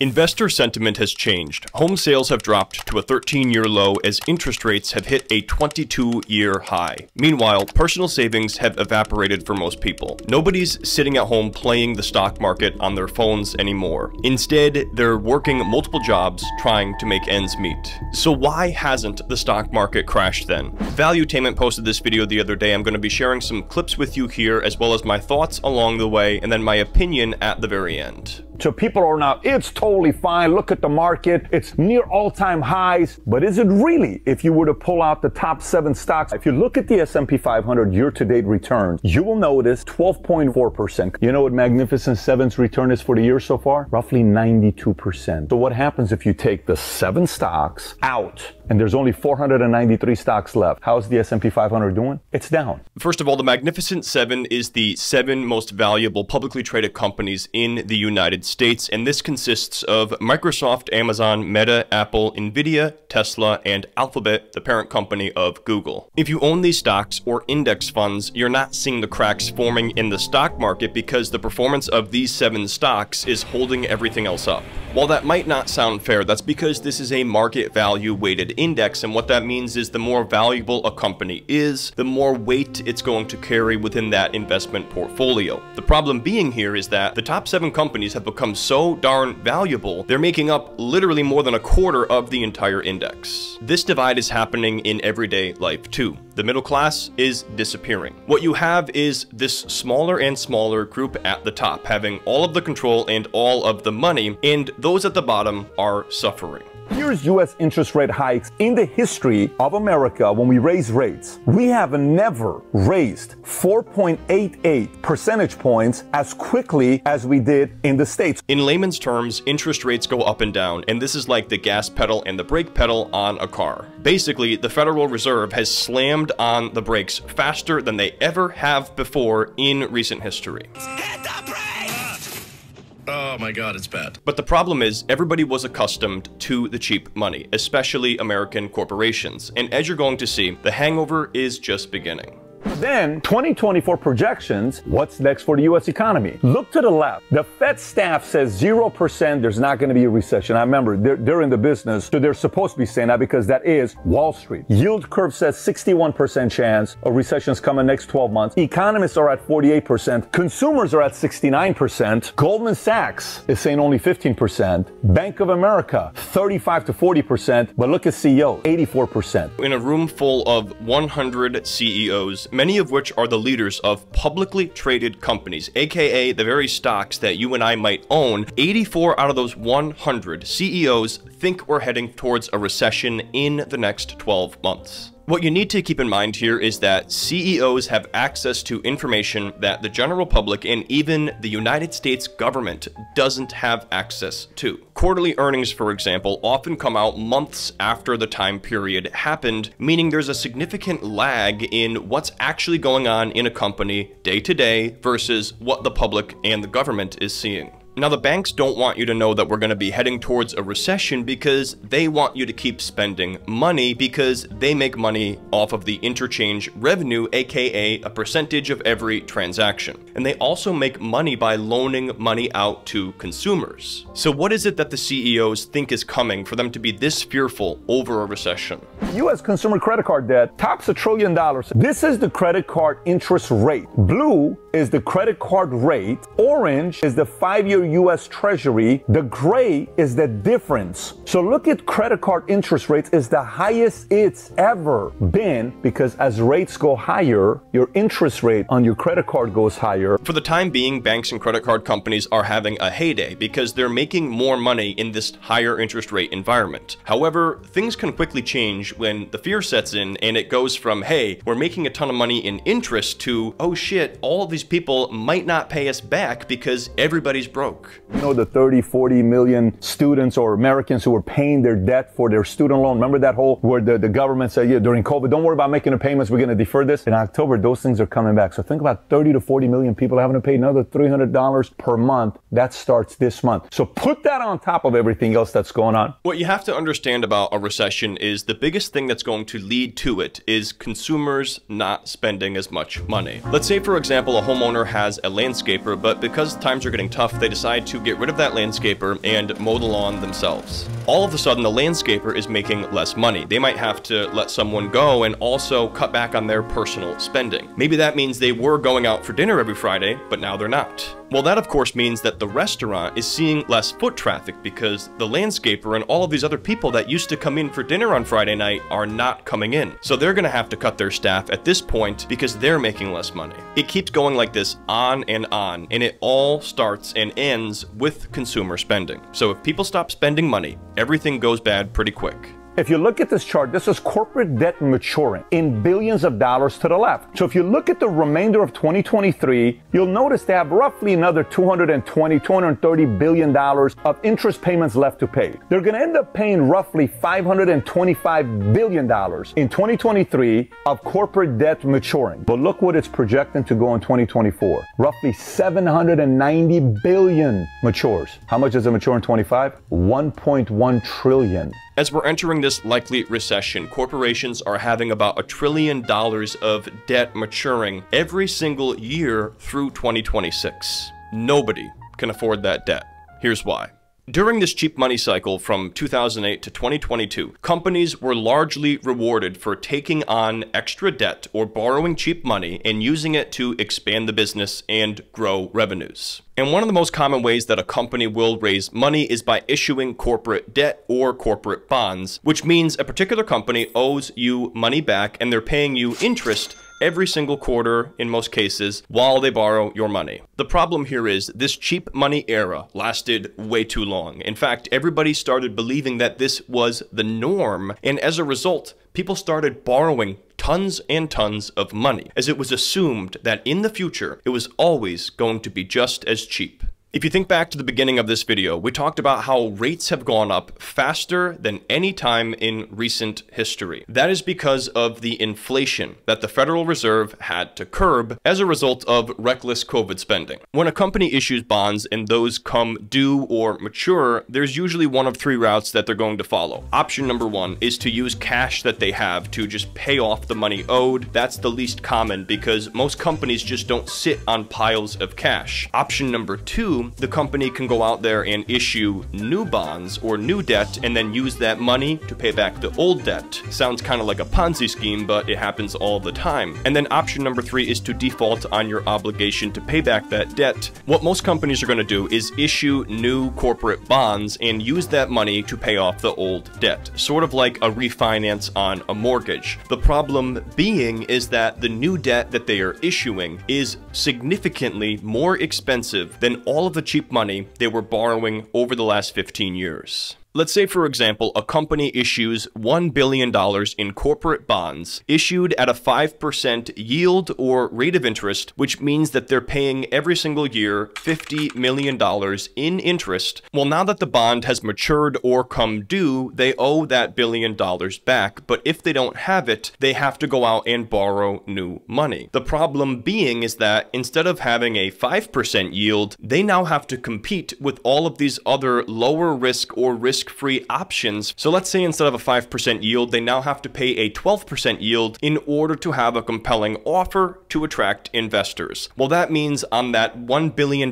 Investor sentiment has changed. Home sales have dropped to a 13-year low as interest rates have hit a 22-year high. Meanwhile, personal savings have evaporated for most people. Nobody's sitting at home playing the stock market on their phones anymore. Instead, they're working multiple jobs trying to make ends meet. So why hasn't the stock market crashed then? Valuetainment posted this video the other day. I'm going to be sharing some clips with you here, as well as my thoughts along the way, and then my opinion at the very end. So people are now, it's totally fine. Look at the market. It's near all-time highs. But is it really? If you were to pull out the top 7 stocks, if you look at the S&P 500 year-to-date returns, you will notice 12.4%. You know what Magnificent Seven's return is for the year so far? Roughly 92%. So what happens if you take the 7 stocks out and there's only 493 stocks left? How's the S&P 500 doing? It's down. First of all, the Magnificent Seven is the 7 most valuable publicly traded companies in the United States, and this consists of Microsoft, Amazon, Meta, Apple, Nvidia, Tesla, and Alphabet, the parent company of Google. If you own these stocks or index funds, you're not seeing the cracks forming in the stock market because the performance of these 7 stocks is holding everything else up. While that might not sound fair, that's because this is a market value weighted index, and what that means is the more valuable a company is, the more weight it's going to carry within that investment portfolio. The problem being here is that the top 7 companies have become so darn valuable, they're making up literally more than a quarter of the entire index. This divide is happening in everyday life too. The middle class is disappearing. What you have is this smaller and smaller group at the top, having all of the control and all of the money, and those at the bottom are suffering. Here's U.S. interest rate hikes in the history of America. When we raise rates, we have never raised 4.88 percentage points as quickly as we did in the States. In layman's terms, interest rates go up and down, and this is like the gas pedal and the brake pedal on a car. Basically, the Federal Reserve has slammed on the brakes faster than they ever have before in recent history. Hit the brakes! Oh my God, it's bad. But the problem is, everybody was accustomed to the cheap money, especially American corporations. And as you're going to see, the hangover is just beginning. Then, 2024 projections, what's next for the U.S. economy? Look to the left. The Fed staff says 0%, there's not going to be a recession. I remember, they're in the business, so they're supposed to be saying that because that is Wall Street. Yield curve says 61% chance a recession's coming next 12 months. Economists are at 48%. Consumers are at 69%. Goldman Sachs is saying only 15%. Bank of America, 35 to 40%. But look at CEO, 84%. In a room full of 100 CEOs, many of which are the leaders of publicly traded companies, aka the very stocks that you and I might own, 84 out of those 100 CEOs think we're heading towards a recession in the next 12 months. What you need to keep in mind here is that CEOs have access to information that the general public and even the United States government doesn't have access to. Quarterly earnings, for example, often come out months after the time period happened, meaning there's a significant lag in what's actually going on in a company day to day versus what the public and the government is seeing. Now, the banks don't want you to know that we're going to be heading towards a recession because they want you to keep spending money because they make money off of the interchange revenue, aka a percentage of every transaction. And they also make money by loaning money out to consumers. So what is it that the CEOs think is coming for them to be this fearful over a recession? U.S. consumer credit card debt tops $1 trillion. This is the credit card interest rate. Blue is the credit card rate. Orange is the 5-year U.S. Treasury. The gray is the difference. So look at credit card interest rates is the highest it's ever been because as rates go higher, your interest rate on your credit card goes higher. For the time being, banks and credit card companies are having a heyday because they're making more money in this higher interest rate environment. However, things can quickly change when the fear sets in and it goes from, hey, we're making a ton of money in interest to, oh shit, all of these people might not pay us back because everybody's broke. You know, the 30, 40 million students or Americans who were paying their debt for their student loan. Remember that whole where the government said, yeah, during COVID, don't worry about making the payments. We're going to defer this. In October, those things are coming back. So think about 30 to 40 million people having to pay another $300 per month. That starts this month. So put that on top of everything else that's going on. What you have to understand about a recession is the biggest thing that's going to lead to it is consumers not spending as much money. Let's say, for example, a homeowner has a landscaper, but because times are getting tough, they decide decide to get rid of that landscaper and mow the lawn themselves. All of a sudden, the landscaper is making less money. They might have to let someone go and also cut back on their personal spending. Maybe that means they were going out for dinner every Friday, but now they're not. Well, that of course means that the restaurant is seeing less foot traffic because the landscaper and all of these other people that used to come in for dinner on Friday night are not coming in. So they're gonna have to cut their staff at this point because they're making less money. It keeps going like this on, and it all starts and ends with consumer spending. So if people stop spending money, everything goes bad pretty quick. If you look at this chart, this is corporate debt maturing in billions of dollars to the left. So if you look at the remainder of 2023, you'll notice they have roughly another $230 billion of interest payments left to pay. They're going to end up paying roughly $525 billion in 2023 of corporate debt maturing. But look what it's projecting to go in 2024. Roughly $790 billion matures. How much does it mature in 25? $1.1 trillion. As we're entering this likely recession, corporations are having about $1 trillion of debt maturing every single year through 2026. Nobody can afford that debt. Here's why. During this cheap money cycle from 2008 to 2022, companies were largely rewarded for taking on extra debt or borrowing cheap money and using it to expand the business and grow revenues. And one of the most common ways that a company will raise money is by issuing corporate debt or corporate bonds, which means a particular company owes you money back and they're paying you interest every single quarter, in most cases, while they borrow your money. The problem here is this cheap money era lasted way too long. In fact, everybody started believing that this was the norm, and as a result, people started borrowing tons and tons of money, as it was assumed that in the future, it was always going to be just as cheap. If you think back to the beginning of this video, we talked about how rates have gone up faster than any time in recent history. That is because of the inflation that the Federal Reserve had to curb as a result of reckless COVID spending. When a company issues bonds and those come due or mature, there's usually one of three routes that they're going to follow. Option number one is to use cash that they have to just pay off the money owed. That's the least common because most companies just don't sit on piles of cash. Option number two, the company can go out there and issue new bonds or new debt and then use that money to pay back the old debt. Sounds kind of like a Ponzi scheme, but it happens all the time. And then option number three is to default on your obligation to pay back that debt. What most companies are going to do is issue new corporate bonds and use that money to pay off the old debt, sort of like a refinance on a mortgage. The problem being is that the new debt that they are issuing is significantly more expensive than all of the cheap money they were borrowing over the last 15 years. Let's say, for example, a company issues $1 billion in corporate bonds issued at a 5% yield or rate of interest, which means that they're paying every single year $50 million in interest. Well, now that the bond has matured or come due, they owe that $1 billion back, but if they don't have it, they have to go out and borrow new money. The problem being is that instead of having a 5% yield, they now have to compete with all of these other lower risk or risk-free options. So let's say instead of a 5% yield, they now have to pay a 12% yield in order to have a compelling offer to attract investors. Well, that means on that $1 billion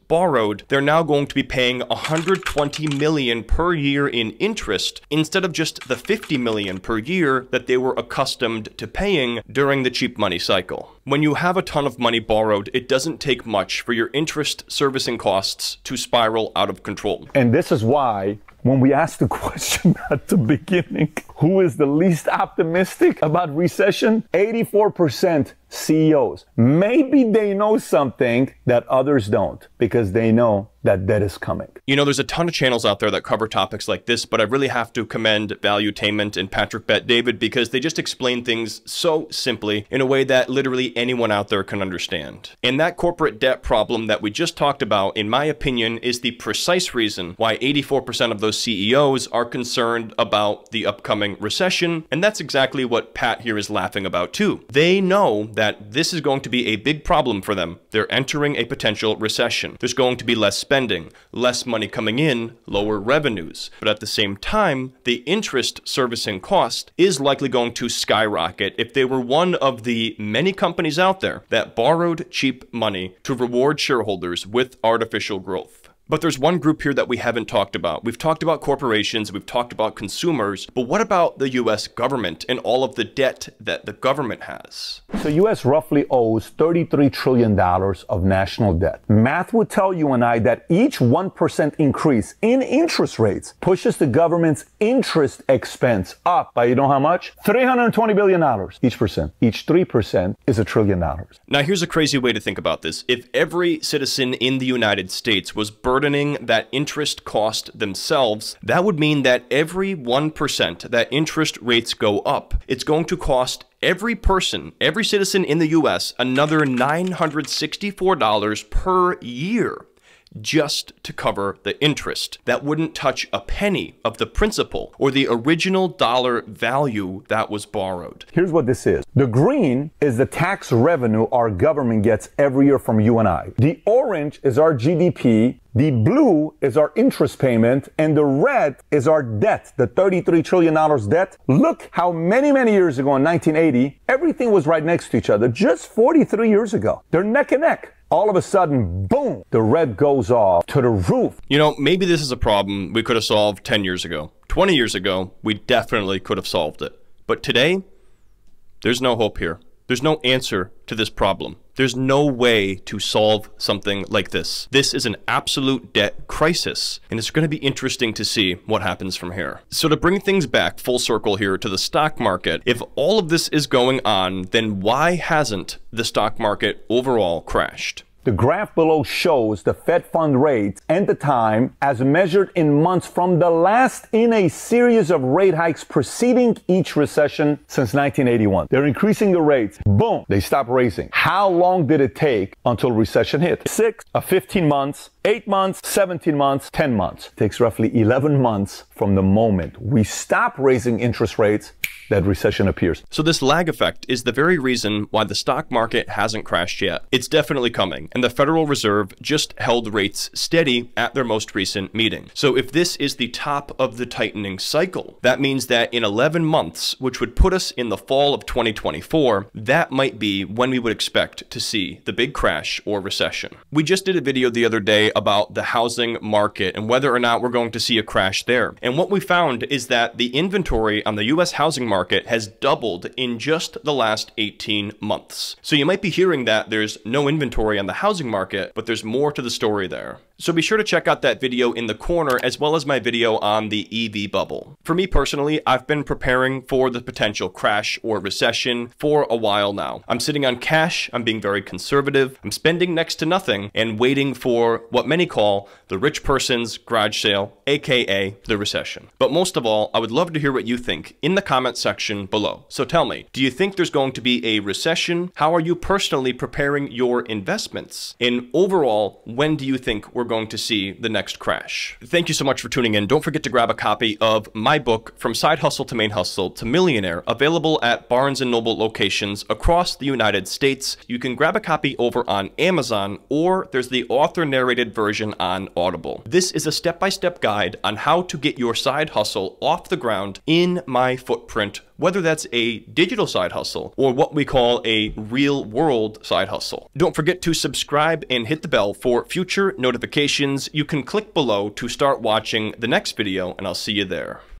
borrowed, they're now going to be paying $120 million per year in interest instead of just the $50 million per year that they were accustomed to paying during the cheap money cycle. When you have a ton of money borrowed, it doesn't take much for your interest servicing costs to spiral out of control. And this is why when we asked the question at the beginning, who is the least optimistic about recession? 84% CEOs. Maybe they know something that others don't because they know that debt is coming. You know, there's a ton of channels out there that cover topics like this, but I really have to commend Valuetainment and Patrick Bet-David because they just explain things so simply in a way that literally anyone out there can understand. And that corporate debt problem that we just talked about, in my opinion, is the precise reason why 84% of those CEOs are concerned about the upcoming recession, and that's exactly what Pat here is laughing about too. They know that this is going to be a big problem for them. They're entering a potential recession. There's going to be less spending, less money coming in, lower revenues. But at the same time, the interest servicing cost is likely going to skyrocket if they were one of the many companies out there that borrowed cheap money to reward shareholders with artificial growth. But there's one group here that we haven't talked about. We've talked about corporations, we've talked about consumers, but what about the US government and all of the debt that the government has? So US roughly owes $33 trillion of national debt. Math would tell you and I that each 1% increase in interest rates pushes the government's interest expense up by, you know how much? $320 billion each percent. Each 3% is $1 trillion. Now here's a crazy way to think about this. If every citizen in the United States was burdening that interest cost themselves, that would mean that every 1% that interest rates go up, it's going to cost every person, every citizen in the US, another $964 per year just to cover the interest. That wouldn't touch a penny of the principal or the original dollar value that was borrowed. Here's what this is. The green is the tax revenue our government gets every year from you and I. The orange is our GDP. The blue is our interest payment, and the red is our debt, the $33 trillion debt. Look how many years ago in 1980, everything was right next to each other, just 43 years ago. They're neck and neck. All of a sudden, boom, the red goes off to the roof. You know, maybe this is a problem we could have solved 10 years ago. 20 years ago, we definitely could have solved it. But today, there's no hope here. There's no answer to this problem. There's no way to solve something like this. This is an absolute debt crisis, and it's going to be interesting to see what happens from here. So to bring things back full circle here to the stock market, if all of this is going on, then why hasn't the stock market overall crashed? The graph below shows the Fed fund rate and the time as measured in months from the last in a series of rate hikes preceding each recession since 1981. They're increasing the rates. Boom, they stop raising. How long did it take until recession hit? 6, 15 months, 8 months, 17 months, 10 months. It takes roughly 11 months from the moment we stop raising interest rates that recession appears. So this lag effect is the very reason why the stock market hasn't crashed yet. It's definitely coming, and the Federal Reserve just held rates steady at their most recent meeting. So if this is the top of the tightening cycle, that means that in 11 months, which would put us in the fall of 2024, that might be when we would expect to see the big crash or recession. We just did a video the other day about the housing market and whether or not we're going to see a crash there. And what we found is that the inventory on the US housing market has doubled in just the last 18 months. So you might be hearing that there's no inventory on the housing market, but there's more to the story there. So be sure to check out that video in the corner as well as my video on the EV bubble. For me personally, I've been preparing for the potential crash or recession for a while now. I'm sitting on cash, I'm being very conservative, I'm spending next to nothing and waiting for what many call the rich person's garage sale, aka the recession. But most of all, I would love to hear what you think in the comment section below. So tell me, do you think there's going to be a recession? How are you personally preparing your investments? And overall, when do you think we're going to see the next crash? Thank you so much for tuning in. Don't forget to grab a copy of my book, From Side Hustle to Main Hustle to Millionaire, available at Barnes & Noble locations across the United States. You can grab a copy over on Amazon, or there's the author-narrated version on Audible. This is a step-by-step guide on how to get your side hustle off the ground in my footprint, whether that's a digital side hustle or what we call a real-world side hustle. Don't forget to subscribe and hit the bell for future notifications. You can click below to start watching the next video, and I'll see you there.